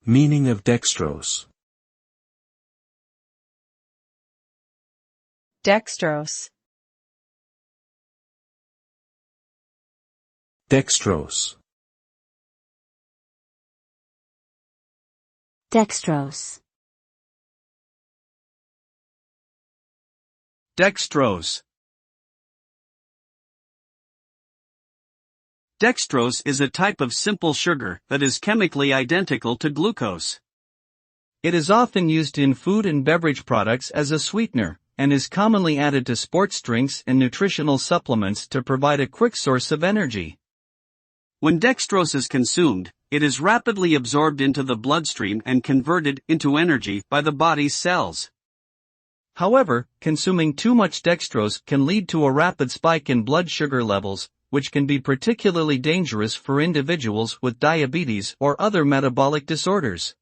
Meaning of dextrose. Dextrose. Dextrose. Dextrose. Dextrose. Dextrose is a type of simple sugar that is chemically identical to glucose. It is often used in food and beverage products as a sweetener, and is commonly added to sports drinks and nutritional supplements to provide a quick source of energy. When dextrose is consumed, it is rapidly absorbed into the bloodstream and converted into energy by the body's cells. However, consuming too much dextrose can lead to a rapid spike in blood sugar levels, which can be particularly dangerous for individuals with diabetes or other metabolic disorders.